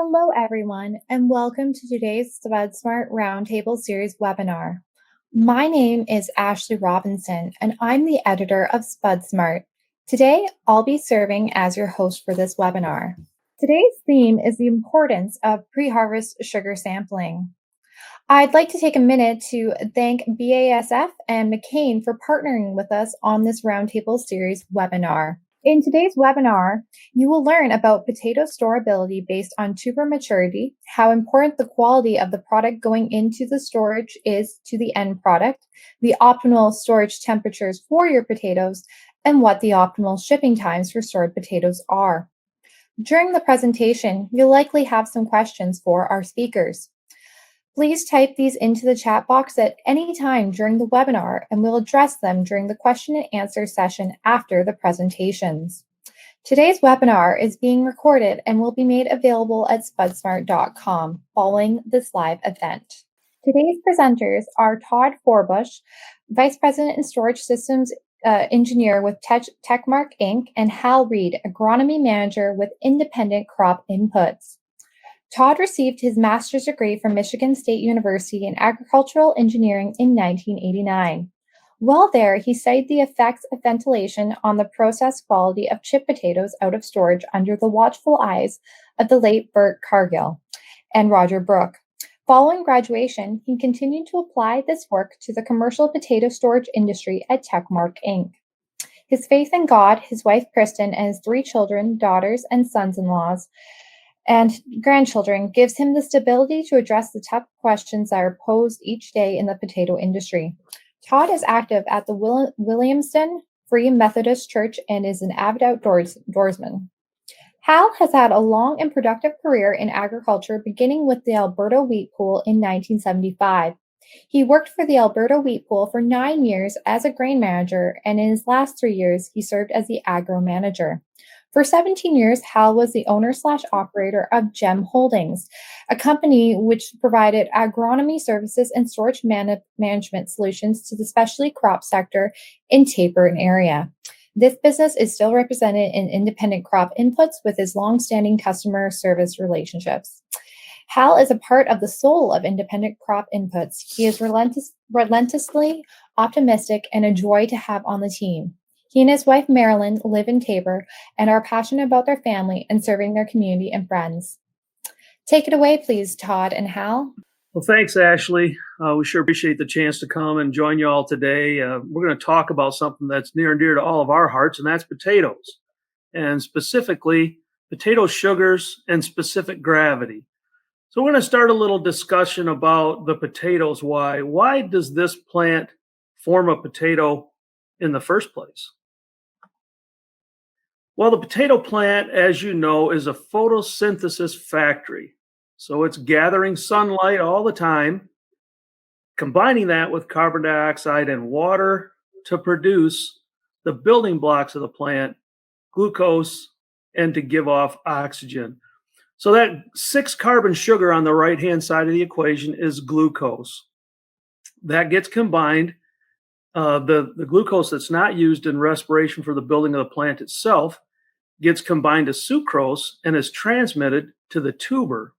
Hello, everyone, and welcome to today's SpudSmart Roundtable Series webinar. My name is Ashley Robinson, and I'm the editor of SpudSmart. Today, I'll be serving as your host for this webinar. Today's theme is the importance of pre-harvest sugar sampling. I'd like to take a minute to thank BASF and McCain for partnering with us on this Roundtable Series webinar. In today's webinar, you will learn about potato storability based on tuber maturity, how important the quality of the product going into the storage is to the end product, the optimal storage temperatures for your potatoes, and what the optimal shipping times for stored potatoes are. During the presentation, you'll likely have some questions for our speakers. Please type these into the chat box at any time during the webinar, and we'll address them during the question and answer session after the presentations. Today's webinar is being recorded and will be made available at SpudSmart.com following this live event. Today's presenters are Todd Forbush, Vice President and Storage Systems Engineer with Techmark Inc., and Hal Reed, Agronomy Manager with Independent Crop Inputs. Todd received his master's degree from Michigan State University in agricultural engineering in 1989. While there, he studied the effects of ventilation on the processed quality of chip potatoes out of storage under the watchful eyes of the late Bert Cargill and Roger Brooke. Following graduation, he continued to apply this work to the commercial potato storage industry at Techmark Inc. His faith in God, his wife Kristen, and his 3 children, daughters, and sons-in-laws, and grandchildren gives him the stability to address the tough questions that are posed each day in the potato industry. Todd is active at the Williamston Free Methodist Church and is an avid outdoorsman. Hal has had a long and productive career in agriculture, beginning with the Alberta Wheat Pool in 1975. He worked for the Alberta Wheat Pool for 9 years as a grain manager, and in his last 3 years, he served as the agro manager. For 17 years, Hal was the owner/operator of GEM Holdings, a company which provided agronomy services and storage management solutions to the specialty crop sector in Tapered area. This business is still represented in Independent Crop Inputs with his long-standing customer service relationships. Hal is a part of the soul of Independent Crop Inputs. He is relentlessly optimistic and a joy to have on the team. He and his wife, Marilyn, live in Tabor and are passionate about their family and serving their community and friends. Take it away, please, Todd and Hal. Well, thanks, Ashley. We sure appreciate the chance to come and join you all today. We're going to talk about something that's near and dear to all of our hearts, and that's potatoes, and specifically potato sugars and specific gravity. So we're going to start a little discussion about the potatoes. Why does this plant form a potato in the first place? Well, the potato plant, as you know, is a photosynthesis factory. So it's gathering sunlight all the time, combining that with carbon dioxide and water to produce the building blocks of the plant, glucose, and to give off oxygen. So that 6-carbon sugar on the right-hand side of the equation is glucose. That gets combined. The glucose that's not used in respiration for the building of the plant itself gets combined to sucrose and is transmitted to the tuber.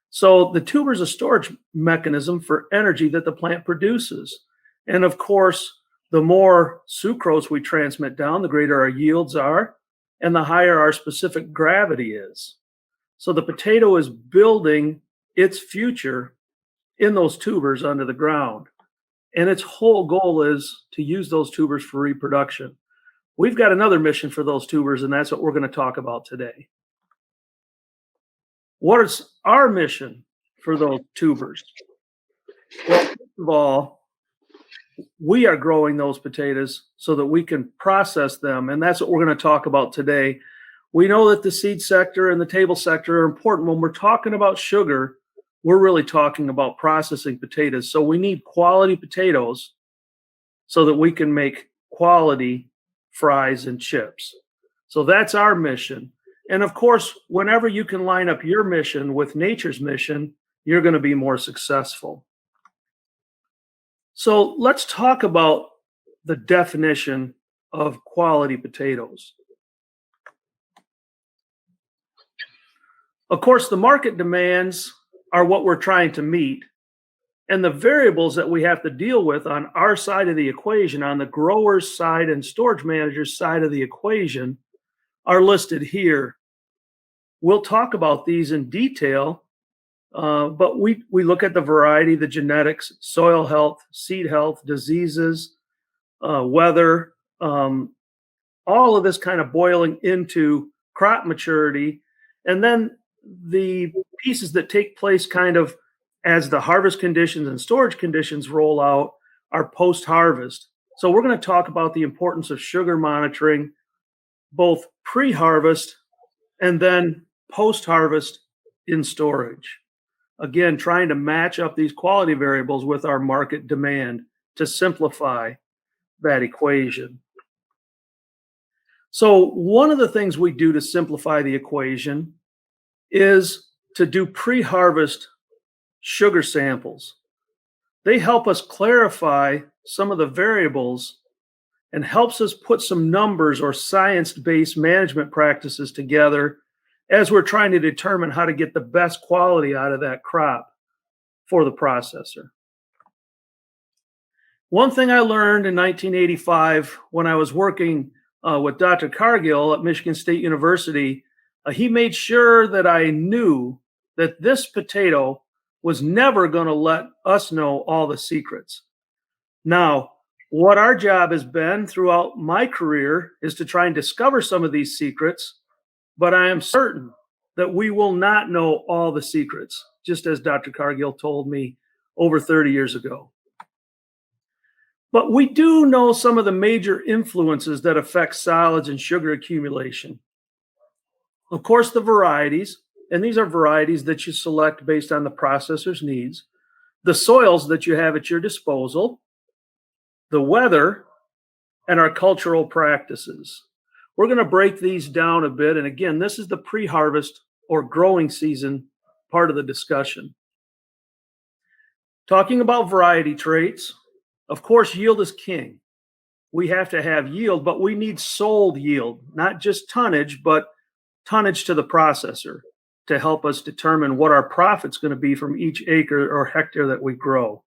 So the tuber is a storage mechanism for energy that the plant produces. And of course, the more sucrose we transmit down, the greater our yields are, and the higher our specific gravity is. So the potato is building its future in those tubers under the ground. And its whole goal is to use those tubers for reproduction. We've got another mission for those tubers, and that's what we're going to talk about today. What is our mission for those tubers? Well, first of all, we are growing those potatoes so that we can process them, and that's what we're going to talk about today. We know that the seed sector and the table sector are important. When we're talking about sugar, we're really talking about processing potatoes. So we need quality potatoes so that we can make quality fries and chips. So that's our mission. And of course, whenever you can line up your mission with nature's mission, you're going to be more successful. So let's talk about the definition of quality potatoes. Of course, the market demands are what we're trying to meet. And the variables that we have to deal with on our side of the equation, on the grower's side and storage manager's side of the equation, are listed here. We'll talk about these in detail, but we look at the variety, the genetics, soil health, seed health, diseases, weather, all of this kind of boiling into crop maturity. And then the pieces that take place kind of as the harvest conditions and storage conditions roll out are post-harvest. So we're going to talk about the importance of sugar monitoring, both pre-harvest and then post-harvest in storage. Again, trying to match up these quality variables with our market demand to simplify that equation. So one of the things we do to simplify the equation is to do pre-harvest sugar samples. They help us clarify some of the variables and helps us put some numbers or science-based management practices together as we're trying to determine how to get the best quality out of that crop for the processor. One thing I learned in 1985 when I was working with Dr. Cargill at Michigan State University, he made sure that I knew that this potato was never going to let us know all the secrets. Now, what our job has been throughout my career is to try and discover some of these secrets, but I am certain that we will not know all the secrets, just as Dr. Cargill told me over 30 years ago. But we do know some of the major influences that affect solids and sugar accumulation. Of course, the varieties, and these are varieties that you select based on the processor's needs, the soils that you have at your disposal, the weather, and our cultural practices. We're going to break these down a bit. And again, this is the pre-harvest or growing season part of the discussion. Talking about variety traits, of course, yield is king. We have to have yield, but we need sold yield, not just tonnage, but tonnage to the processor to help us determine what our profit's going to be from each acre or hectare that we grow.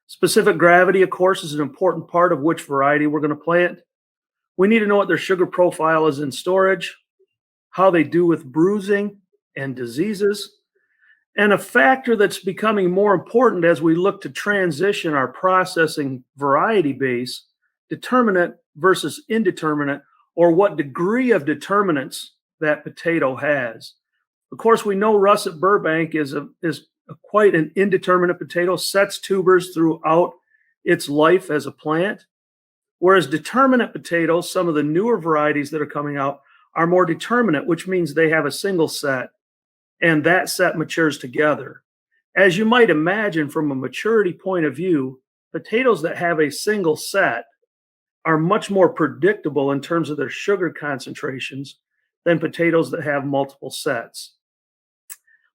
Specific gravity, of course, is an important part of which variety we're going to plant. We need to know what their sugar profile is in storage, how they do with bruising and diseases, and a factor that's becoming more important as we look to transition our processing variety base, determinate versus indeterminate, or what degree of determinants that potato has. Of course, we know russet Burbank is quite an indeterminate potato, sets tubers throughout its life as a plant, whereas determinate potatoes, some of the newer varieties that are coming out, are more determinate, which means they have a single set, and that set matures together. As you might imagine from a maturity point of view, potatoes that have a single set are much more predictable in terms of their sugar concentrations than potatoes that have multiple sets.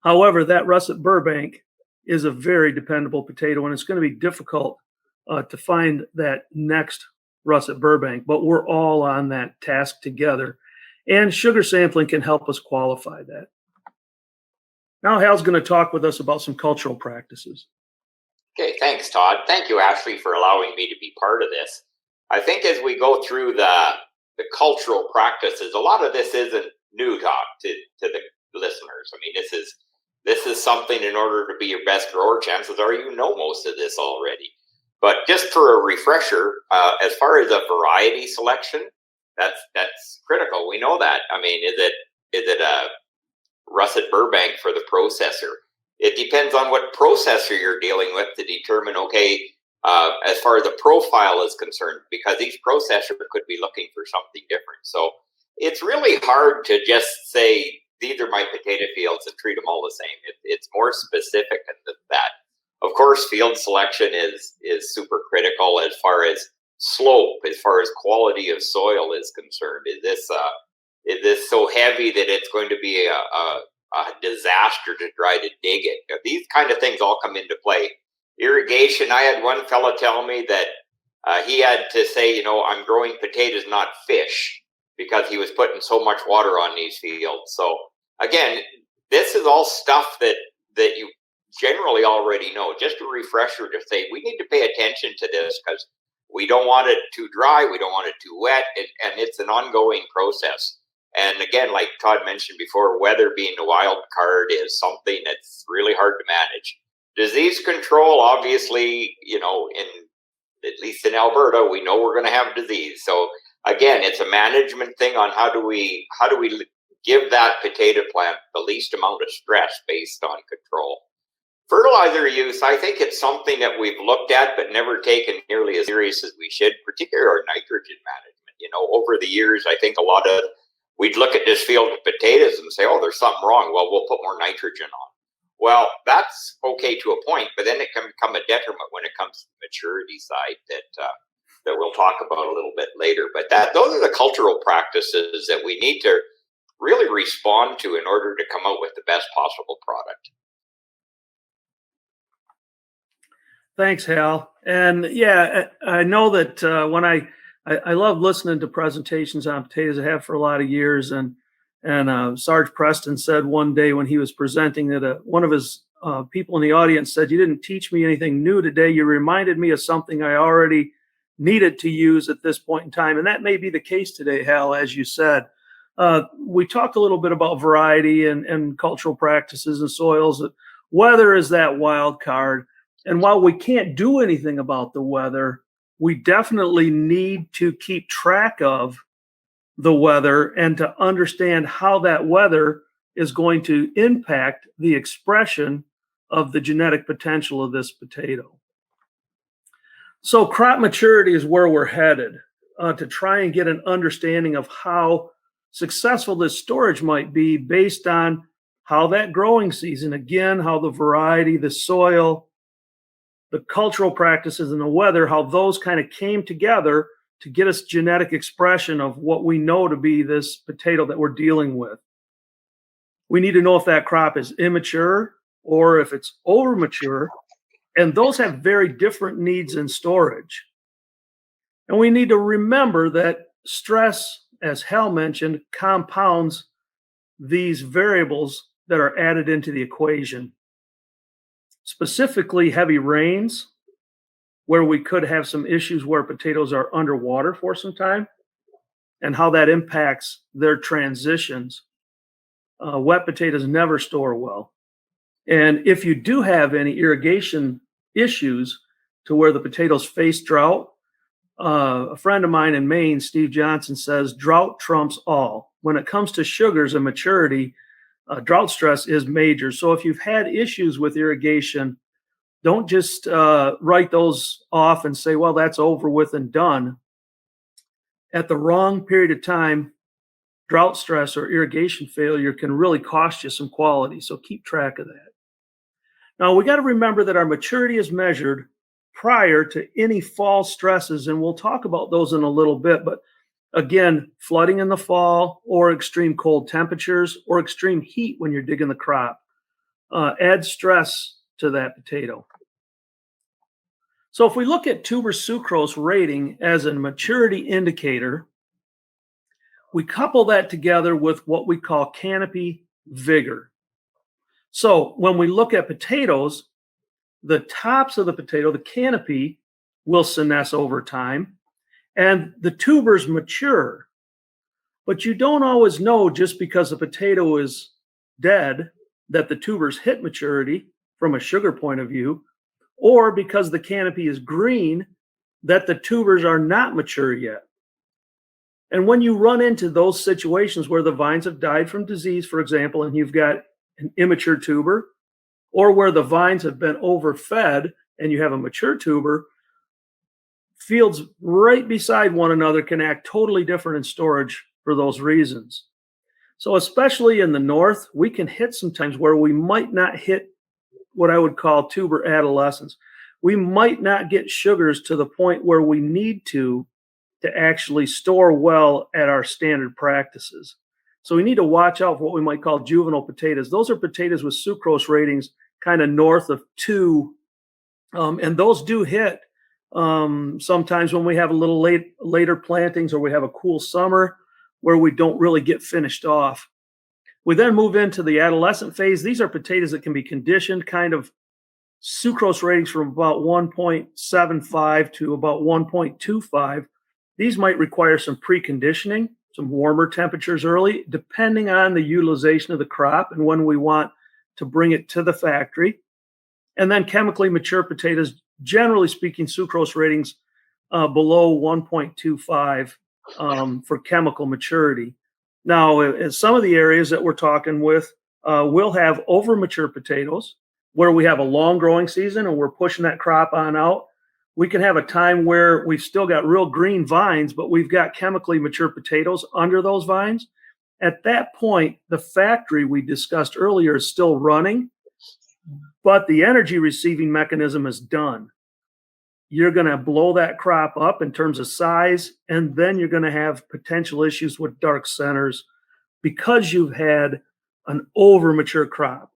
However, that russet Burbank is a very dependable potato, and it's going to be difficult to find that next russet Burbank, but we're all on that task together, and sugar sampling can help us qualify that. Now Hal's going to talk with us about some cultural practices. Okay, thanks, Todd. Thank you, Ashley, for allowing me to be part of this. I think as we go through the cultural practices, a lot of this isn't new talk to the listeners. I mean, this is something in order to be your best grower, chances are you know most of this already. But just for a refresher, as far as a variety selection, that's critical. We know that. I mean, is it a russet Burbank for the processor? It depends on what processor you're dealing with to determine, okay, as far as the profile is concerned, because each processor could be looking for something different. So it's really hard to just say, these are my potato fields and treat them all the same. It's more specific than that. Of course, field selection is super critical as far as slope, as far as quality of soil is concerned. Is this so heavy that it's going to be a disaster to try to dig it? These kind of things all come into play. Irrigation, I had one fella tell me that he had to say, I'm growing potatoes, not fish, because he was putting so much water on these fields. So again, this is all stuff that you generally already know. Just a refresher to say we need to pay attention to this because we don't want it too dry, we don't want it too wet, and it's an ongoing process. And again, like Todd mentioned before, weather being a wild card is something that's really hard to manage. Disease control, obviously, in at least in Alberta, we know we're going to have disease. So again, it's a management thing on how do we give that potato plant the least amount of stress based on control. Fertilizer use, I think it's something that we've looked at but never taken nearly as serious as we should, particularly our nitrogen management. Over the years, I think we'd look at this field of potatoes and say, oh, there's something wrong. Well, we'll put more nitrogen on. Well, that's okay to a point, but then it can become a detriment when it comes to the maturity side that we'll talk about a little bit later. But those are the cultural practices that we need to really respond to in order to come out with the best possible product. Thanks, Hal. And yeah, I know that when I love listening to presentations on potatoes. I have for a lot of years. And Sarge Preston said one day when he was presenting that one of his people in the audience said, "You didn't teach me anything new today. You reminded me of something I already needed to use at this point in time." And that may be the case today, Hal, as you said. We talked a little bit about variety and cultural practices and soils. Weather is that wild card. And while we can't do anything about the weather, we definitely need to keep track of the weather and to understand how that weather is going to impact the expression of the genetic potential of this potato. So crop maturity is where we're headed to try and get an understanding of how successful this storage might be based on how that growing season, again, how the variety, the soil, the cultural practices, and the weather, how those kind of came together to get us genetic expression of what we know to be this potato that we're dealing with. We need to know if that crop is immature or if it's over mature, and those have very different needs in storage. And we need to remember that stress, as Hal mentioned, compounds these variables that are added into the equation. Specifically, heavy rains, where we could have some issues where potatoes are underwater for some time, and how that impacts their transitions. Wet potatoes never store well. And if you do have any irrigation issues to where the potatoes face drought, a friend of mine in Maine, Steve Johnson, says drought trumps all. When it comes to sugars and maturity, drought stress is major. So if you've had issues with irrigation, don't just write those off and say, well, that's over with and done. At the wrong period of time, drought stress or irrigation failure can really cost you some quality. So keep track of that. Now, we got to remember that our maturity is measured prior to any fall stresses, and we'll talk about those in a little bit. But again, flooding in the fall or extreme cold temperatures or extreme heat when you're digging the crop adds stress to that potato. So if we look at tuber sucrose rating as a maturity indicator, we couple that together with what we call canopy vigor. So when we look at potatoes, the tops of the potato, the canopy, will senesce over time, and the tubers mature. But you don't always know just because the potato is dead that the tubers hit maturity from a sugar point of view, or because the canopy is green that the tubers are not mature yet. And when you run into those situations where the vines have died from disease, for example, and you've got an immature tuber, or where the vines have been overfed and you have a mature tuber, fields right beside one another can act totally different in storage for those reasons. So especially in the north, we can hit sometimes where we might not hit what I would call tuber adolescence. We might not get sugars to the point where we need to actually store well at our standard practices. So we need to watch out for what we might call juvenile potatoes. Those are potatoes with sucrose ratings kind of north of 2. And those do hit sometimes when we have a little later plantings or we have a cool summer where we don't really get finished off. We then move into the adolescent phase. These are potatoes that can be conditioned, kind of sucrose ratings from about 1.75 to about 1.25. These might require some preconditioning, some warmer temperatures early, depending on the utilization of the crop and when we want to bring it to the factory. And then chemically mature potatoes, generally speaking, sucrose ratings below 1.25 for chemical maturity. Now, in some of the areas that we're talking with, we'll have over mature potatoes where we have a long growing season and we're pushing that crop on out. We can have a time where we've still got real green vines, but we've got chemically mature potatoes under those vines. At that point, the factory we discussed earlier is still running, but the energy receiving mechanism is done. You're going to blow that crop up in terms of size, and then you're going to have potential issues with dark centers because you've had an over mature crop.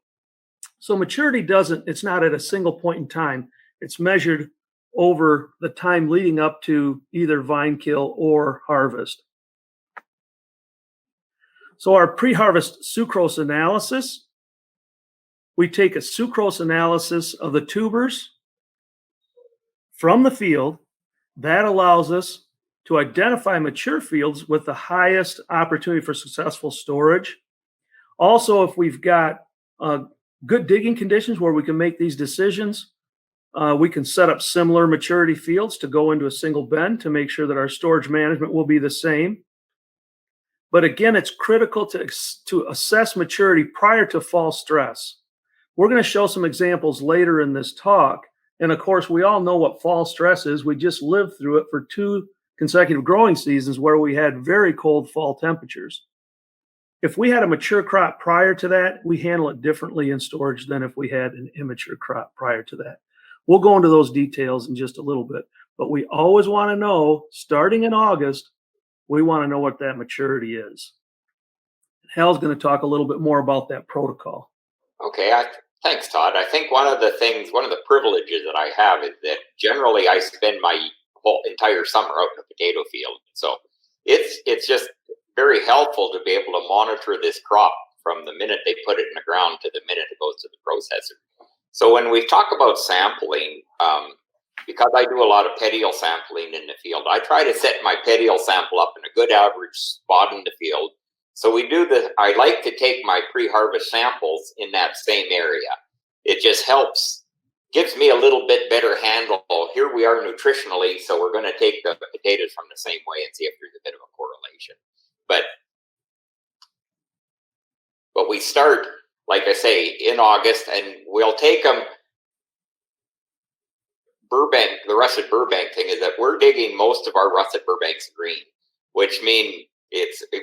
So maturity it's not at a single point in time. It's measured over the time leading up to either vine kill or harvest. So our pre-harvest sucrose analysis, we take a sucrose analysis of the tubers from the field. That allows us to identify mature fields with the highest opportunity for successful storage. Also, if we've got good digging conditions where we can make these decisions, we can set up similar maturity fields to go into a single bin to make sure that our storage management will be the same. But again, it's critical to assess maturity prior to fall stress. We're going to show some examples later in this talk. And of course, we all know what fall stress is. We just lived through it for 2 consecutive growing seasons where we had very cold fall temperatures. If we had a mature crop prior to that, we handle it differently in storage than if we had an immature crop prior to that. We'll go into those details in just a little bit, but we always want to know, starting in August, we want to know what that maturity is. Hal's going to talk a little bit more about that protocol. Okay, thanks, Todd. I think one of the privileges that I have is that generally I spend my whole entire summer out in a potato field. So it's just very helpful to be able to monitor this crop from the minute they put it in the ground to the minute it goes to the processor. So when we talk about sampling, because I do a lot of petiole sampling in the field, I try to set my petiole sample up in a good average spot in the field. So I like to take my pre-harvest samples in that same area. It just gives me a little bit better handle. Here we are nutritionally, so we're going to take the potatoes from the same way and see if there's a bit of a correlation. But we start, like I say, in August, and we'll take them. The russet Burbank thing is that we're digging most of our russet Burbanks green, which means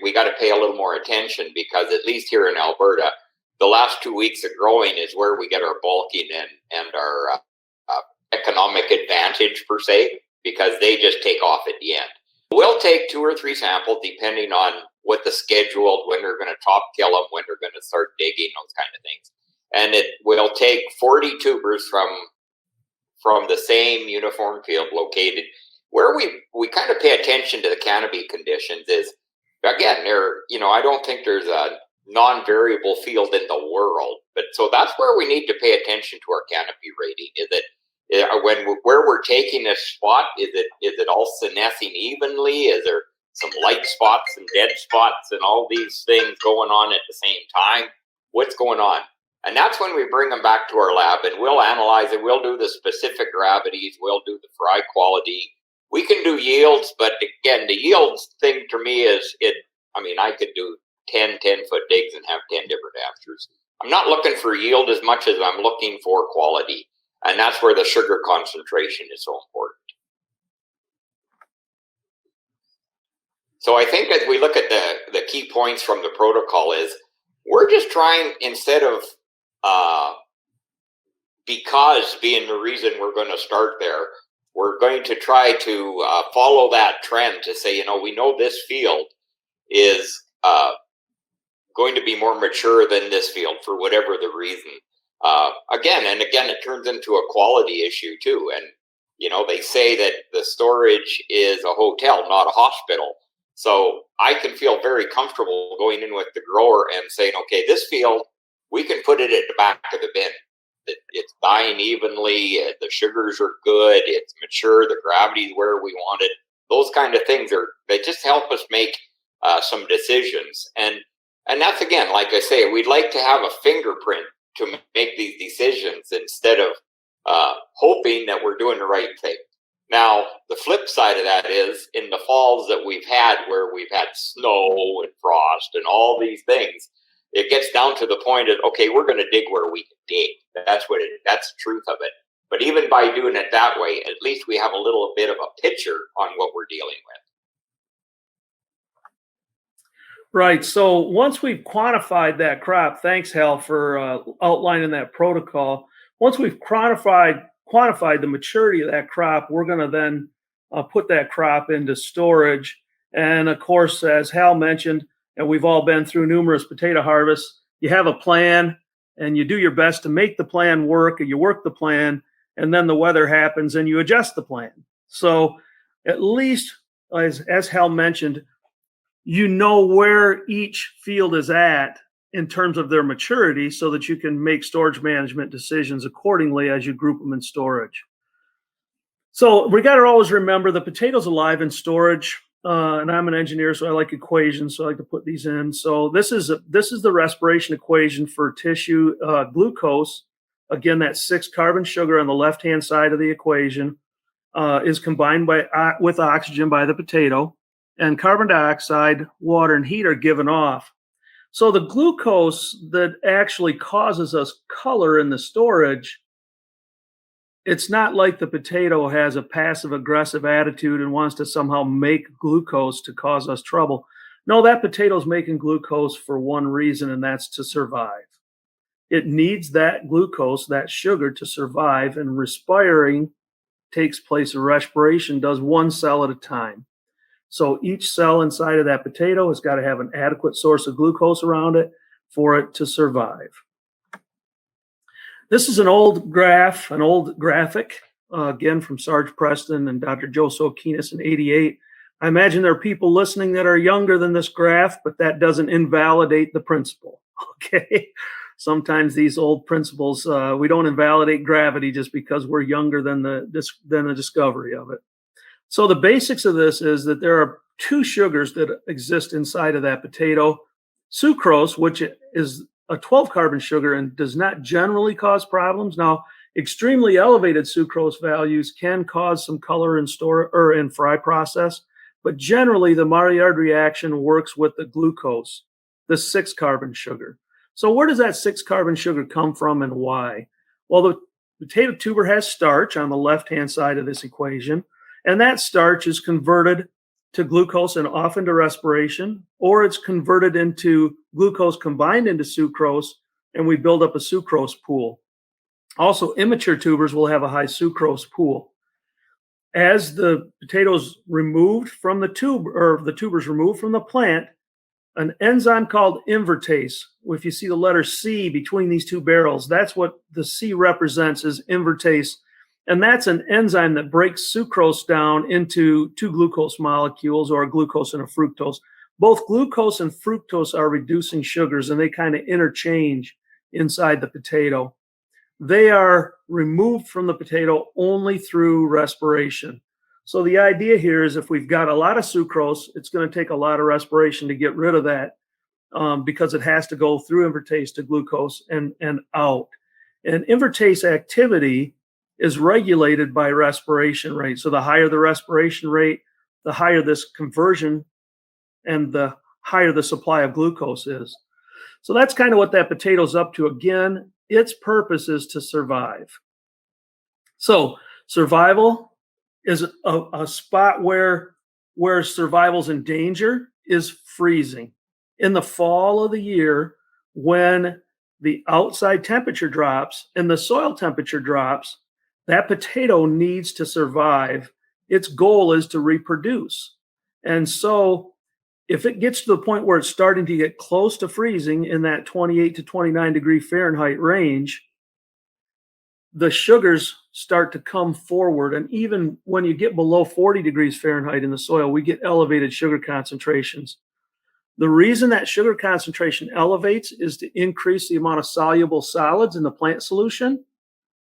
we got to pay a little more attention because at least here in Alberta, the last 2 weeks of growing is where we get our bulking and our economic advantage per se, because they just take off at the end. We'll take 2 or 3 samples depending on what the scheduled, when they're going to top kill them, when they're going to start digging, those kind of things. And it will take 40 tubers from the same uniform field located. Where we kind of pay attention to the canopy conditions is, again, I don't think there's a non-variable field in the world, but so that's where we need to pay attention to our canopy rating. Is it where we're taking a spot? Is it all senescing evenly? Is there some light spots and dead spots and all these things going on at the same time? What's going on? And that's when we bring them back to our lab and we'll analyze it. We'll do the specific gravities. We'll do the fry quality. We can do yields, but again, the yields thing to me is I could do 10-foot digs and have 10 different asters. I'm not looking for yield as much as I'm looking for quality. And that's where the sugar concentration is so important. So I think as we look at the key points from the protocol is, we're just trying, instead of because being the reason we're going to start there, we're going to try to follow that trend to say, we know this field is going to be more mature than this field for whatever the reason. Again, it turns into a quality issue too. And, they say that the storage is a hotel, not a hospital. So I can feel very comfortable going in with the grower and saying, okay, this field, we can put it at the back of the bin. It's dying evenly, the sugars are good, it's mature, the gravity is where we want it. Those kind of things they just help us make some decisions. And that's, again, like I say, we'd like to have a fingerprint to make these decisions instead of hoping that we're doing the right thing. Now, the flip side of that is in the falls that we've had where we've had snow and frost and all these things, it gets down to the point of, okay, we're going to dig where we can dig. That's the truth of it. But even by doing it that way, at least we have a little bit of a picture on what we're dealing with. Right. So once we've quantified that crop, thanks, Hal, for outlining that protocol. Once we've quantified the maturity of that crop, we're going to then put that crop into storage. And of course, as Hal mentioned, and we've all been through numerous potato harvests, you have a plan and you do your best to make the plan work, or you work the plan, and then the weather happens and you adjust the plan. So at least, as Hal mentioned, you know where each field is at in terms of their maturity so that you can make storage management decisions accordingly as you group them in storage. So we got to always remember the potato's alive in storage. And I'm an engineer, so I like equations, so I like to put these in. So this is the respiration equation for tissue glucose. Again, that 6 carbon sugar on the left-hand side of the equation is combined with oxygen by the potato, and carbon dioxide, water, and heat are given off. So the glucose that actually causes us color in the storage, it's not like the potato has a passive aggressive attitude and wants to somehow make glucose to cause us trouble. No, that potato's making glucose for one reason, and that's to survive. It needs that glucose, that sugar, to survive, and respiring takes place, or respiration does, one cell at a time. So each cell inside of that potato has got to have an adequate source of glucose around it for it to survive. This is an old graphic, again, from Sarge Preston and Dr. Joe Sokinis in '88. I imagine there are people listening that are younger than this graph, but that doesn't invalidate the principle, okay? Sometimes these old principles, we don't invalidate gravity just because we're younger than the discovery of it. So the basics of this is that there are 2 sugars that exist inside of that potato. Sucrose, which is a 12 carbon sugar and does not generally cause problems. Now, extremely elevated sucrose values can cause some color in fry process, but generally the Maillard reaction works with the glucose, the 6 carbon sugar. So where does that 6 carbon sugar come from and why? Well, the potato tuber has starch on the left-hand side of this equation, and that starch is converted to glucose and off into respiration, or it's converted into glucose combined into sucrose, and we build up a sucrose pool. Also, immature tubers will have a high sucrose pool. As the potatoes removed from the tube, or the tubers removed from the plant, an enzyme called invertase, if you see the letter C between these 2 barrels, that's what the C represents, is invertase. And that's an enzyme that breaks sucrose down into 2 glucose molecules, or a glucose and a fructose. Both glucose and fructose are reducing sugars, and they kind of interchange inside the potato. They are removed from the potato only through respiration. So the idea here is if we've got a lot of sucrose, it's going to take a lot of respiration to get rid of that because it has to go through invertase to glucose and out. And invertase activity is regulated by respiration rate. So the higher the respiration rate, the higher this conversion and the higher the supply of glucose is. So that's kind of what that potato's up to. Again, its purpose is to survive. So survival is a spot where survival's in danger is freezing. In the fall of the year, when the outside temperature drops and the soil temperature drops, that potato needs to survive. Its goal is to reproduce. And so if it gets to the point where it's starting to get close to freezing in that 28 to 29 degree Fahrenheit range, the sugars start to come forward. And even when you get below 40 degrees Fahrenheit in the soil, we get elevated sugar concentrations. The reason that sugar concentration elevates is to increase the amount of soluble solids in the plant solution,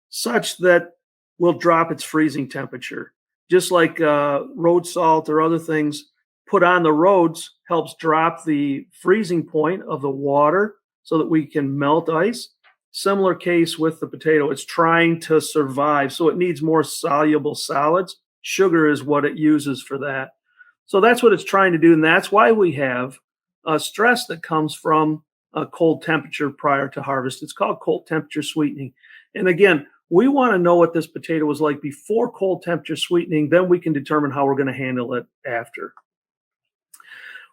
such that will drop its freezing temperature. Just like road salt or other things put on the roads helps drop the freezing point of the water so that we can melt ice. Similar case with the potato. It's trying to survive, so it needs more soluble solids. Sugar is what it uses for that. So that's what it's trying to do, and that's why we have stress that comes from a cold temperature prior to harvest. It's called cold temperature sweetening. And again, we want to know what this potato was like before cold temperature sweetening, then we can determine how we're going to handle it after.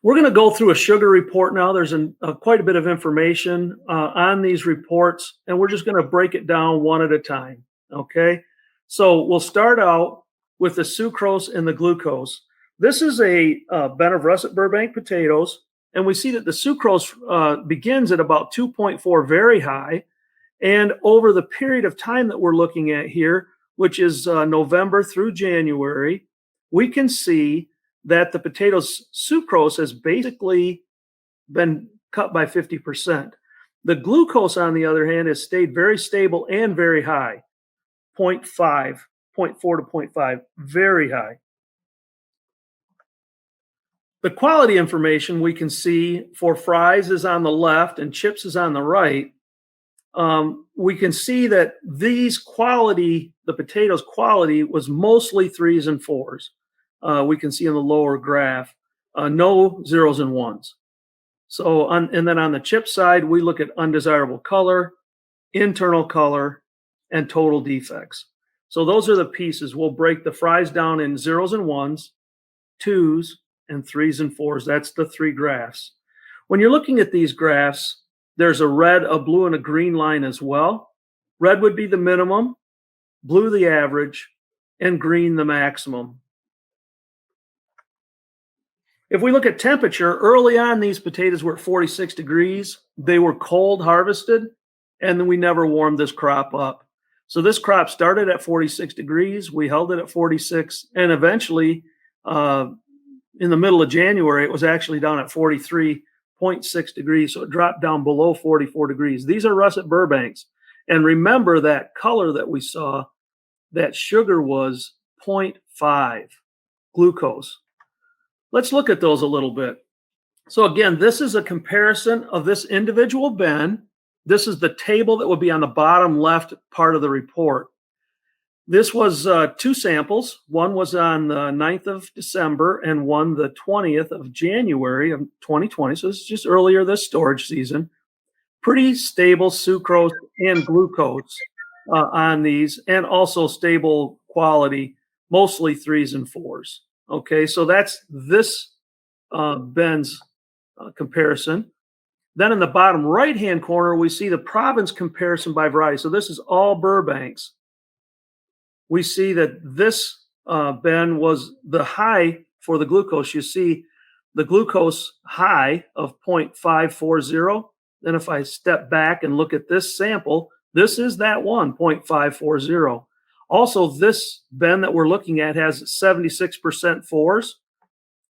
We're going to go through a sugar report now. There's quite a bit of information on these reports, and we're just going to break it down one at a time, okay? So we'll start out with the sucrose and the glucose. This is a bin of russet Burbank potatoes, and we see that the sucrose begins at about 2.4, very high, and over the period of time that we're looking at here, which is November through January, we can see that the potato's sucrose has basically been cut by 50%. The glucose, on the other hand, has stayed very stable and very high, 0.5, 0.4 to 0.5, very high. The quality information we can see for fries is on the left and chips is on the right. We can see that the potatoes quality was mostly 3s and 4s. We can see in the lower graph, no 0s and 1s. So, and then on the chip side, we look at undesirable color, internal color, and total defects. So those are the pieces. We'll break the fries down in 0s and 1s, 2s, and 3s and 4s. That's the 3 graphs. When you're looking at these graphs, there's a red, a blue, and a green line as well. Red would be the minimum, blue the average, and green the maximum. If we look at temperature, early on these potatoes were at 46 degrees. They were cold harvested, and then we never warmed this crop up. So this crop started at 46 degrees. We held it at 46, and eventually in the middle of January, it was actually down at 43.6 degrees. So it dropped down below 44 degrees. These are russet Burbanks. And remember that color that we saw, that sugar was 0.5 glucose. Let's look at those a little bit. So again, this is a comparison of this individual bin. This is the table that would be on the bottom left part of the report. This was 2 samples. One was on the 9th of December and one the 20th of January of 2020. So this is just earlier this storage season. Pretty stable sucrose and glucose on these, and also stable quality, mostly 3s and 4s. Okay, so that's this bin's comparison. Then in the bottom right-hand corner, we see the province comparison by variety. So this is all Burbanks. We see that this bin was the high for the glucose. You see the glucose high of 0.540. Then if I step back and look at this sample, this is that one, 0.540. Also, this bin that we're looking at has 76% 4s.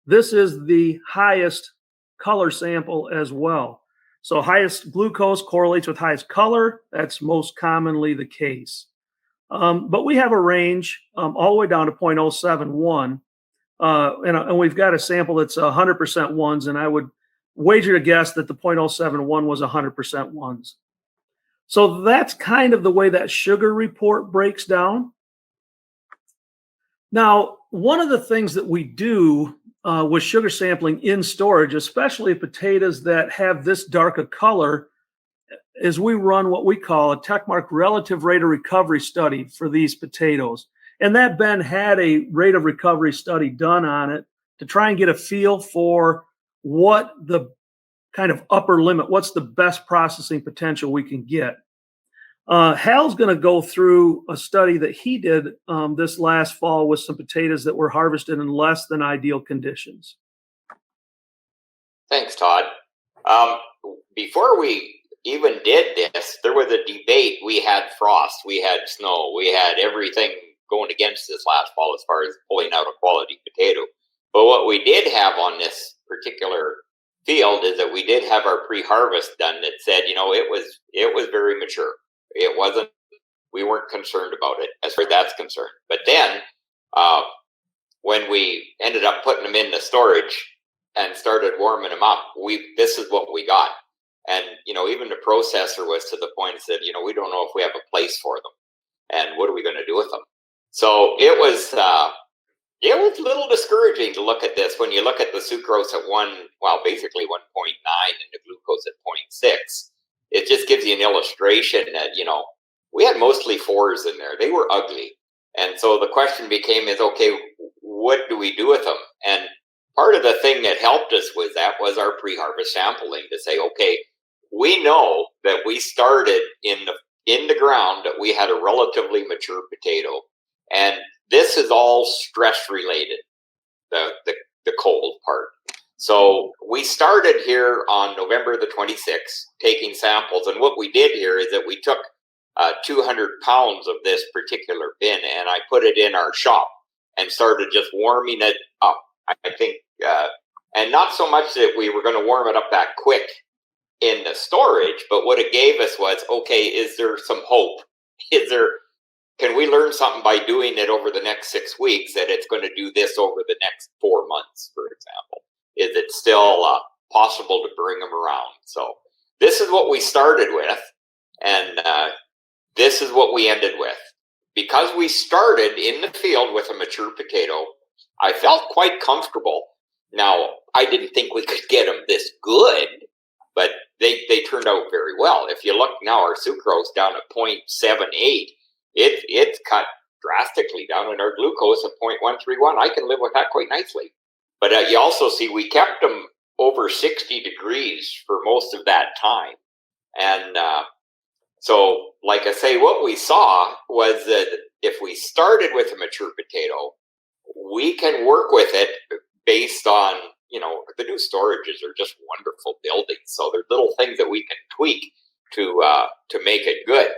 This is the highest color sample as well. So highest glucose correlates with highest color. That's most commonly the case. But we have a range all the way down to 0.071. And we've got a sample that's 100% 1s, and I would wager to guess that the 0.071 was 100% 1s. So that's kind of the way that sugar report breaks down. Now, one of the things that we do with sugar sampling in storage, especially potatoes that have this dark a color, is we run what we call a Techmark relative rate of recovery study for these potatoes. And that bin had a rate of recovery study done on it to try and get a feel for what the kind of upper limit, what's the best processing potential we can get. Hal's going to go through a study that he did this last fall with some potatoes that were harvested in less than ideal conditions. Thanks, Todd. Before we even did this, there was a debate. We had frost, we had snow, we had everything going against this last fall as far as pulling out a quality potato. But what we did have on this particular field is that we did have our pre-harvest done that said, it was very mature. It wasn't, we weren't concerned about it as far as that's concerned. But then when we ended up putting them in the storage and started warming them up, this is what we got. And, even the processor was to the point that, we don't know if we have a place for them and what are we going to do with them? So it was a little discouraging to look at this when you look at the sucrose at basically 1.9 and the glucose at 0.6. It just gives you an illustration that, we had mostly 4s in there. They were ugly. And so the question became okay, what do we do with them? And part of the thing that helped us was our pre-harvest sampling to say, okay, we know that we started in the ground, that we had a relatively mature potato. And this is all stress related, the cold part. So we started here on November the 26th, taking samples. And what we did here is that we took 200 pounds of this particular bin and I put it in our shop and started just warming it up. I think, and not so much that we were going to warm it up that quick in the storage, but what it gave us was, okay, is there some hope? Can we learn something by doing it over the next 6 weeks that it's going to do this over the next 4 months, for example? Is it still possible to bring them around? So this is what we started with, and this is what we ended with. Because we started in the field with a mature potato, I felt quite comfortable. Now, I didn't think we could get them this good, but they turned out very well. If you look now, our sucrose down at 0.78, it's cut drastically down, and our glucose at 0.131. I can live with that quite nicely. But you also see we kept them over 60 degrees for most of that time. And so, like I say, what we saw was that if we started with a mature potato, we can work with it based on, the new storages are just wonderful buildings. So there's little things that we can tweak to make it good.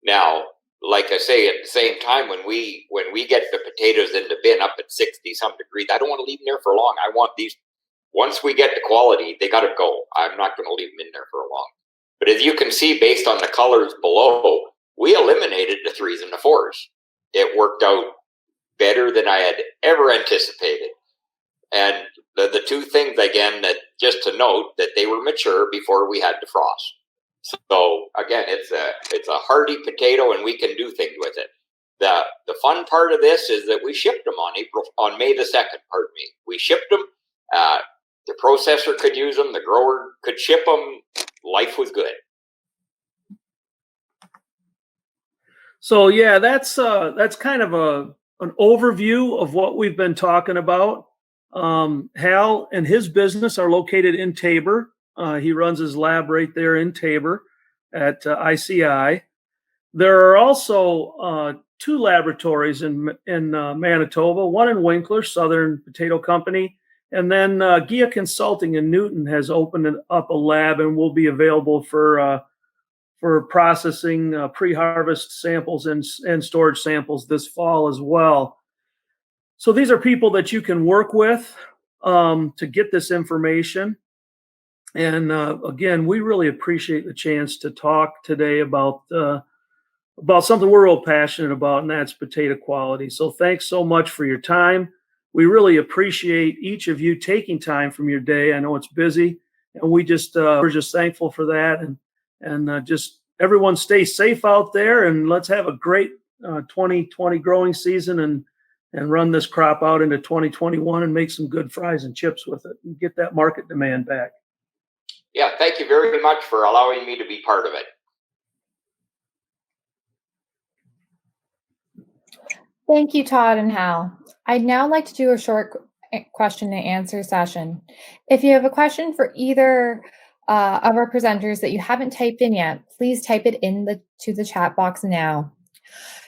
Now, like I say, at the same time, when we get the potatoes in the bin up at 60 some degrees, I don't want to leave them there for long. I want these, once we get the quality, they got to go. I'm not going to leave them in there for long. But as you can see, based on the colors below, we eliminated the 3s and the 4s. It worked out better than I had ever anticipated. And the two things, again, that just to note that they were mature before we had the frost. So again, it's a hardy potato, and we can do things with it. The fun part of this is that we shipped them on May the 2nd. Pardon me. We shipped them. The processor could use them. The grower could ship them. Life was good. So yeah, that's kind of an overview of what we've been talking about. Hal and his business are located in Tabor. He runs his lab right there in Tabor at ICI. There are also 2 laboratories in Manitoba, one in Winkler, Southern Potato Company, and then Gia Consulting in Newton has opened up a lab and will be available for processing pre-harvest samples and storage samples this fall as well. So these are people that you can work with to get this information. And again, we really appreciate the chance to talk today about something we're real passionate about, and that's potato quality. So thanks so much for your time. We really appreciate each of you taking time from your day. I know it's busy, and we're just thankful for that. And just everyone stay safe out there, and let's have a great 2020 growing season and run this crop out into 2021 and make some good fries and chips with it and get that market demand back. Yeah, thank you very much for allowing me to be part of it. Thank you, Todd and Hal. I'd now like to do a short question and answer session. If you have a question for either of our presenters that you haven't typed in yet, please type it in to the chat box now.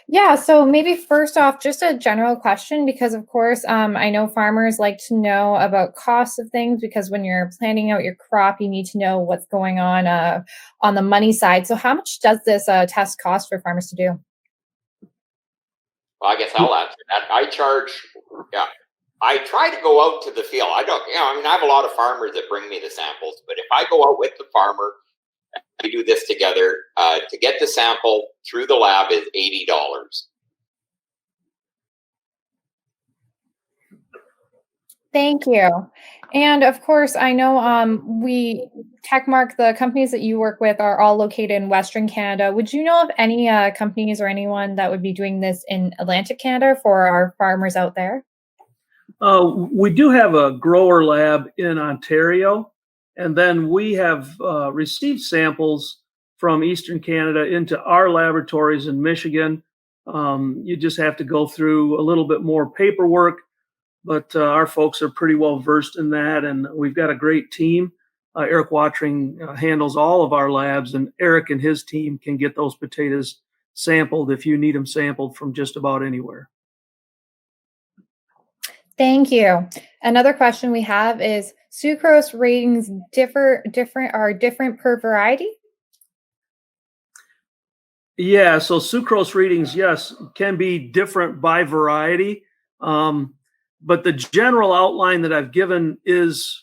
Yeah, so maybe first off, just a general question, because of course, I know farmers like to know about costs of things because when you're planning out your crop, you need to know what's going on the money side. So, how much does this test cost for farmers to do? Well, I guess I'll answer that. I charge, yeah, I try to go out to the field. I don't, I mean, I have a lot of farmers that bring me the samples, but if I go out with the farmer, we do this together. To get the sample through the lab is $80. Thank you. And of course, I know we Techmark, the companies that you work with are all located in Western Canada. Would you know of any companies or anyone that would be doing this in Atlantic Canada for our farmers out there? We do have a grower lab in Ontario, and then we have received samples from Eastern Canada into our laboratories in Michigan. You just have to go through a little bit more paperwork, but our folks are pretty well versed in that, and we've got a great team. Eric Watring handles all of our labs, and Eric and his team can get those potatoes sampled if you need them sampled from just about anywhere. Thank you. Another question we have is sucrose ratings different per variety? Yeah, so sucrose readings, yes, can be different by variety, but the general outline that I've given is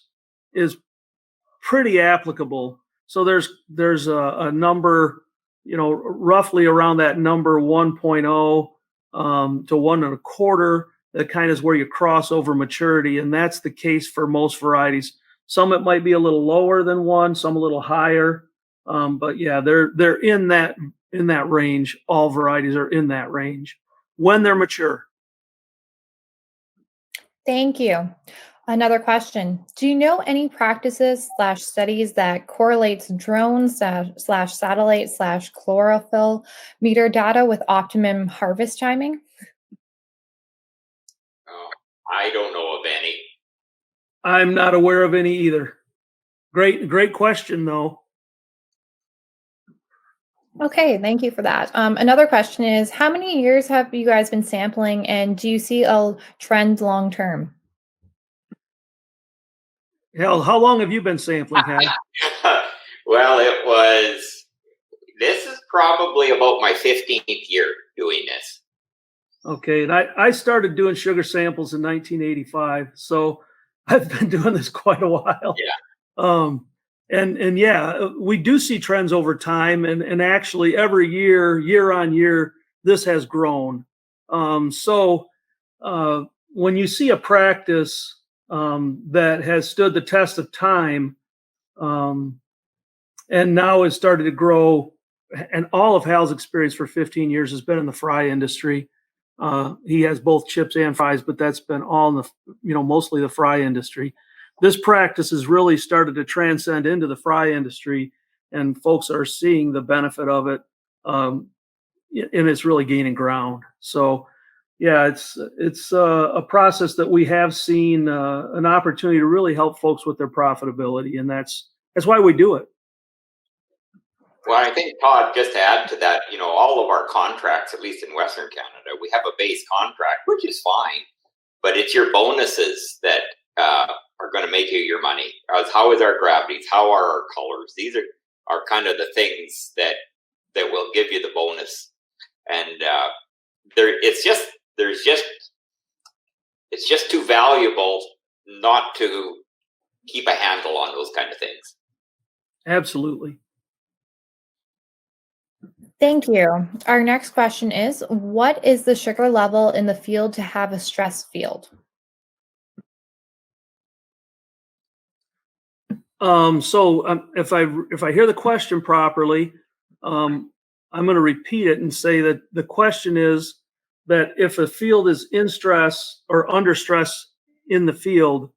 pretty applicable. So there's a number, roughly around that number 1.0 to 1.25. That kind of is where you cross over maturity, and that's the case for most varieties. Some it might be a little lower than one, some a little higher, but yeah, they're in that range. All varieties are in that range when they're mature. Thank you. Another question. Do you know any practices slash studies that correlates drones slash satellite slash chlorophyll meter data with optimum harvest timing? Oh, I don't know of any. I'm not aware of any either. Great question though. Okay, thank you for that. Another question is, how many years have you guys been sampling, and do you see a trend long term? Hell, how long have you been sampling, Hal? Well, this is probably about my 15th year doing this. Okay, and I started doing sugar samples in 1985, so I've been doing this quite a while. Yeah. And yeah, we do see trends over time, and actually every year on year, this has grown. So when you see a practice that has stood the test of time, and now has started to grow, and all of Hal's experience for 15 years has been in the fry industry. He has both chips and fries, but that's been all in the, mostly the fry industry. This practice has really started to transcend into the fry industry, and folks are seeing the benefit of it, and it's really gaining ground. So, yeah, it's a process that we have seen an opportunity to really help folks with their profitability, and that's why we do it. Well, I think, Todd, just to add to that, all of our contracts, at least in Western Canada, we have a base contract, which is fine, but it's your bonuses that are going to make you your money. How is our gravities? How are our colors? These are kind of the things that will give you the bonus. And it's just too valuable not to keep a handle on those kind of things. Absolutely. Thank you. Our next question is, what is the sugar level in the field to have a stress field? If I hear the question properly, I'm going to repeat it and say that the question is that if a field is in stress or under stress in the field,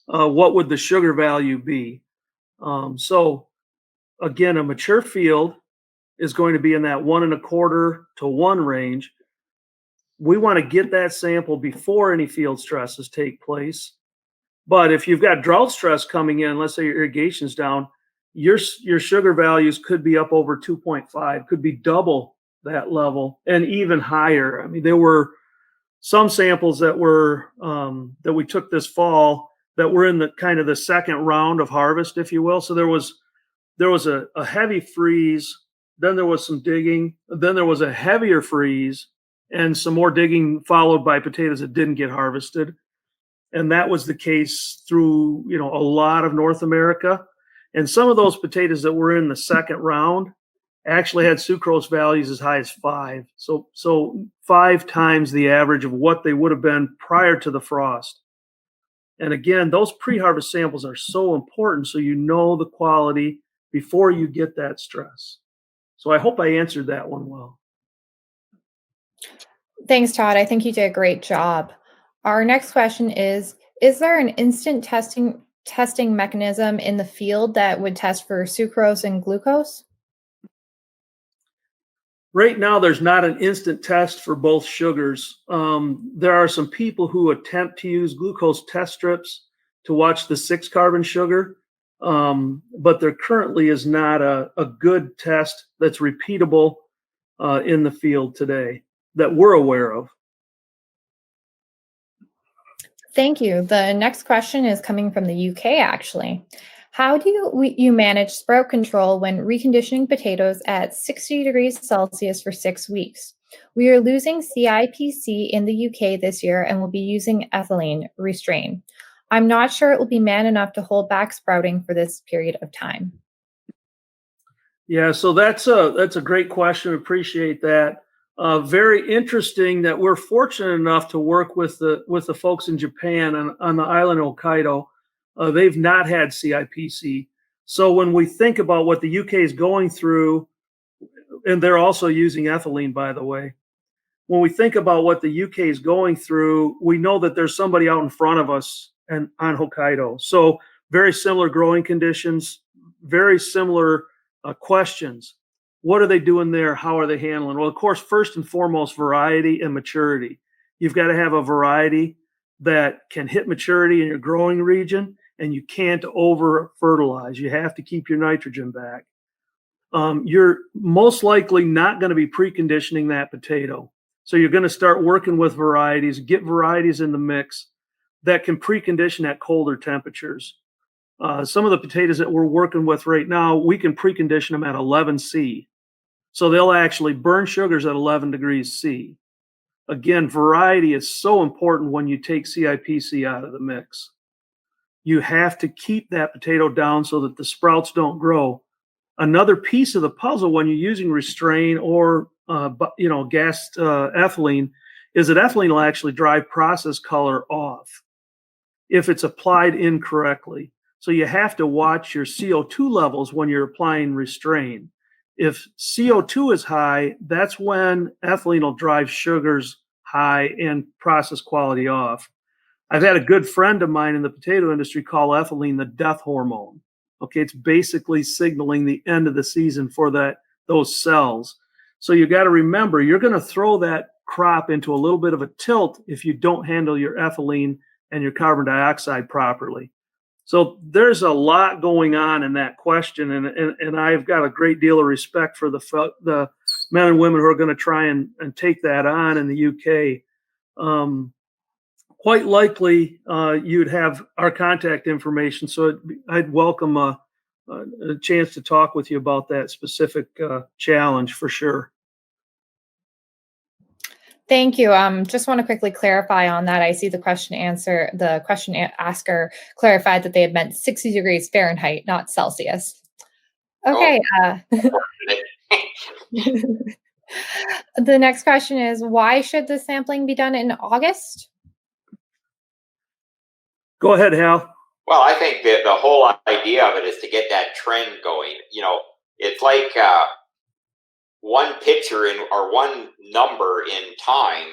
what would the sugar value be? So again, a mature field is going to be in that 1.25 to 1 range. We want to get that sample before any field stresses take place. But if you've got drought stress coming in, let's say your irrigation's down, your sugar values could be up over 2.5, could be double that level and even higher. I mean, there were some samples that were that we took this fall that were in the kind of the second round of harvest, if you will. So there was a heavy freeze, then there was some digging, then there was a heavier freeze, and some more digging followed by potatoes that didn't get harvested. And that was the case through, a lot of North America. And some of those potatoes that were in the second round actually had sucrose values as high as 5. So 5 times the average of what they would have been prior to the frost. And again, those pre-harvest samples are so important so you know the quality before you get that stress. So I hope I answered that one well. Thanks, Todd. I think you did a great job. Our next question is there an instant testing mechanism in the field that would test for sucrose and glucose? Right now, there's not an instant test for both sugars. There are some people who attempt to use glucose test strips to watch the 6-carbon sugar, but there currently is not a good test that's repeatable in the field today that we're aware of. Thank you. The next question is coming from the UK, actually. How do you manage sprout control when reconditioning potatoes at 60 degrees Celsius for 6 weeks? We are losing CIPC in the UK this year and will be using ethylene restrain. I'm not sure it will be man enough to hold back sprouting for this period of time. Yeah, so that's a great question. Appreciate that. Very interesting that we're fortunate enough to work with the folks in Japan on the island of Hokkaido. They've not had CIPC. So when we think about what the UK is going through, and they're also using ethylene, by the way, when we think about what the UK is going through, we know that there's somebody out in front of us and on Hokkaido. So very similar growing conditions, very similar questions. What are they doing there? How are they handling? Well, of course, first and foremost, variety and maturity. You've got to have a variety that can hit maturity in your growing region, and you can't over fertilize. You have to keep your nitrogen back. You're most likely not going to be preconditioning that potato. So you're going to start working with varieties, get varieties in the mix that can precondition at colder temperatures. Some of the potatoes that we're working with right now, we can precondition them at 11 C. So they'll actually burn sugars at 11 degrees C. Again, variety is so important when you take CIPC out of the mix. You have to keep that potato down so that the sprouts don't grow. Another piece of the puzzle when you're using restrain or gassed ethylene is that ethylene will actually drive process color off if it's applied incorrectly. So you have to watch your CO2 levels when you're applying restrain. If CO2 is high, that's when ethylene will drive sugars high and process quality off. I've had a good friend of mine in the potato industry call ethylene the death hormone. Okay, it's basically signaling the end of the season for those cells. So you got to remember, you're going to throw that crop into a little bit of a tilt if you don't handle your ethylene and your carbon dioxide properly. So there's a lot going on in that question, and I've got a great deal of respect for the men and women who are going to try and take that on in the UK. Quite likely, you'd have our contact information, so I'd welcome a chance to talk with you about that specific challenge for sure. Thank you. Just want to quickly clarify on that. I see the question asker clarified that they had meant 60 degrees Fahrenheit, not Celsius. Okay. The next question is, why should the sampling be done in August? Go ahead, Hal. Well, I think that the whole idea of it is to get that trend going. It's like one picture or one number in time.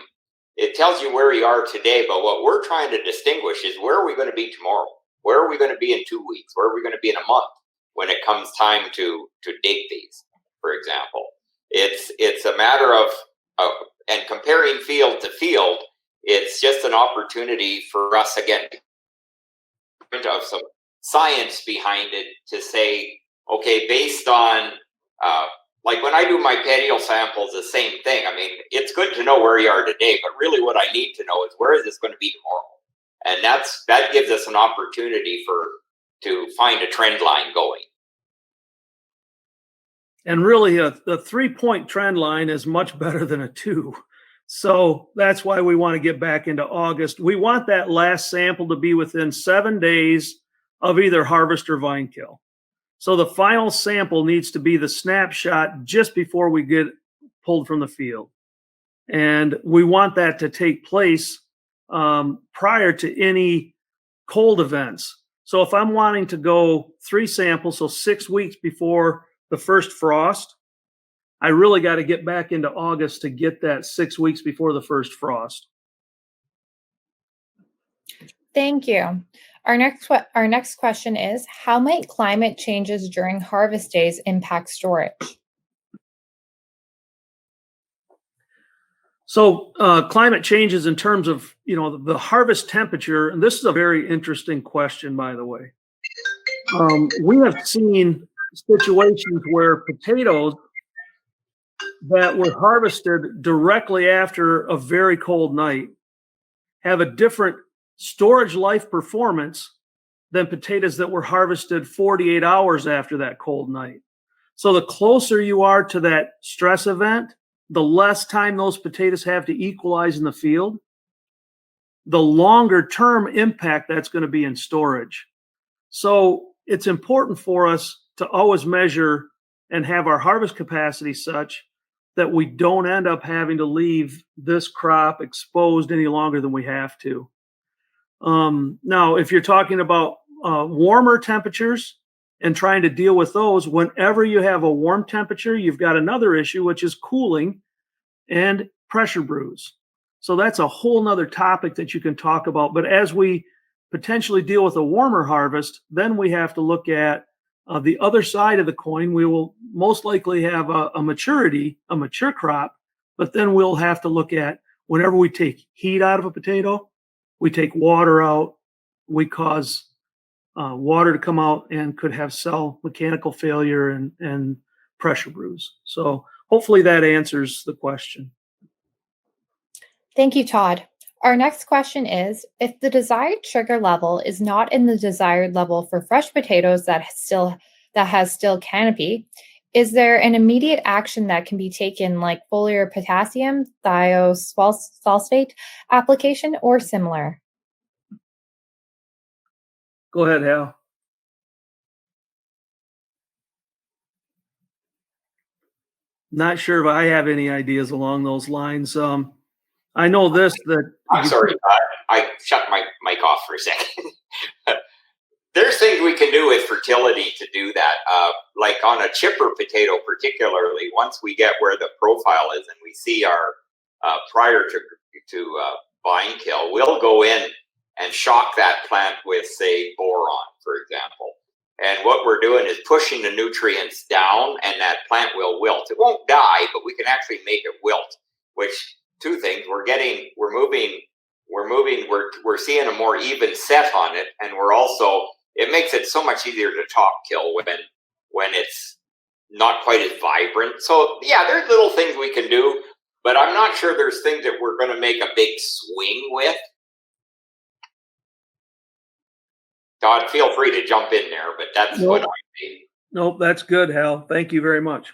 It tells you where you are today, but what we're trying to distinguish is where are we going to be tomorrow? Where are we going to be in 2 weeks? Where are we going to be in a month when it comes time to dig these, for example? It's a matter of and comparing field to field, it's just an opportunity for us, again, to have some science behind it to say, okay, based on like when I do my patio samples, the same thing. I mean, it's good to know where you are today, but really what I need to know is where is this going to be tomorrow? And that gives us an opportunity to find a trend line going. And really, a 3-point trend line is much better than a 2. So that's why we want to get back into August. We want that last sample to be within 7 days of either harvest or vine kill. So the final sample needs to be the snapshot just before we get pulled from the field. And we want that to take place prior to any cold events. So if I'm wanting to go 3 samples, so 6 weeks before the first frost, I really got to get back into August to get that 6 weeks before the first frost. Thank you. Our next question is, how might climate changes during harvest days impact storage? So climate changes in terms of, the harvest temperature, and this is a very interesting question, by the way. We have seen situations where potatoes that were harvested directly after a very cold night have a different storage life performance than potatoes that were harvested 48 hours after that cold night. So the closer you are to that stress event, the less time those potatoes have to equalize in the field, the longer term impact that's going to be in storage. So it's important for us to always measure and have our harvest capacity such that we don't end up having to leave this crop exposed any longer than we have to. Now, if you're talking about warmer temperatures and trying to deal with those, whenever you have a warm temperature, you've got another issue, which is cooling and pressure brews. So that's a whole nother topic that you can talk about. But as we potentially deal with a warmer harvest, then we have to look at the other side of the coin. We will most likely have a mature crop, but then we'll have to look at whenever we take heat out of a potato, we take water out, we cause water to come out and could have cell mechanical failure and pressure brews. So hopefully that answers the question. Thank you, Todd. Our next question is, if the desired sugar level is not in the desired level for fresh potatoes that has still canopy, is there an immediate action that can be taken, like foliar potassium thiosulfate application or similar? Go ahead, Hal. Not sure if I have any ideas along those lines. I know this, that... I'm sorry, I shut my mic off for a second. There's things we can do with fertility to do that. Like on a chipper potato particularly, once we get where the profile is and we see our prior to vine kill, we'll go in and shock that plant with, say, boron, for example. And what we're doing is pushing the nutrients down, and that plant will wilt. It won't die, but we can actually make it wilt. Which, two things: we're seeing a more even set on it, and it makes it so much easier to top kill when it's not quite as vibrant. So yeah, there's little things we can do, but I'm not sure there's things that we're going to make a big swing with. Todd, feel free to jump in there, but that's what I see. Nope, that's good, Hal. Thank you very much.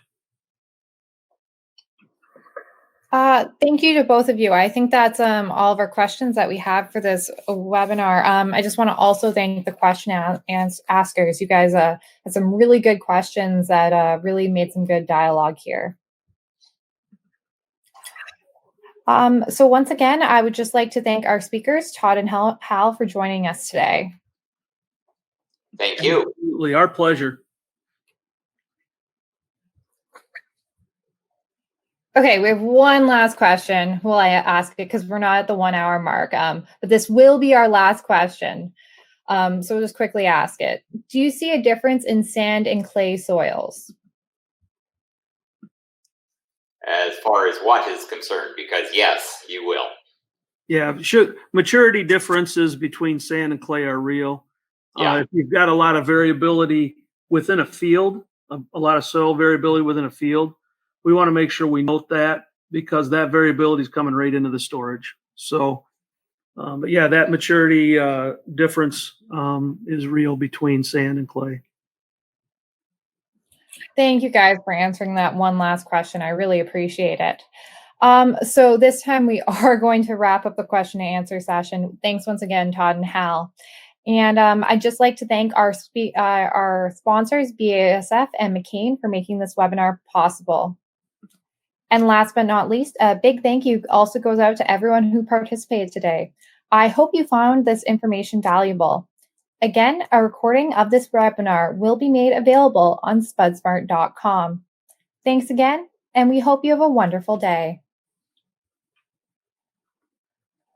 Thank you to both of you. I think that's all of our questions that we have for this webinar. I just want to also thank the question askers. You guys had some really good questions that really made some good dialogue here. So once again, I would just like to thank our speakers, Todd and Hal, for joining us today. Thank you. Absolutely, our pleasure. Okay, we have one last question. Will I ask it because we're not at the 1 hour mark? But this will be our last question. So we'll just quickly ask it. Do you see a difference in sand and clay soils? As far as what is concerned, because yes, you will. Yeah, maturity differences between sand and clay are real. Yeah. If you've got a lot of variability within a field, a lot of soil variability within a field, we want to make sure we note that, because that variability is coming right into the storage. So, but yeah, that maturity difference is real between sand and clay. Thank you guys for answering that one last question. I really appreciate it. So this time we are going to wrap up the question and answer session. Thanks once again, Todd and Hal. And I'd just like to thank our sponsors, BASF and McCain, for making this webinar possible. And last but not least, a big thank you also goes out to everyone who participated today. I hope you found this information valuable. Again, a recording of this webinar will be made available on SpudSmart.com. Thanks again, and we hope you have a wonderful day.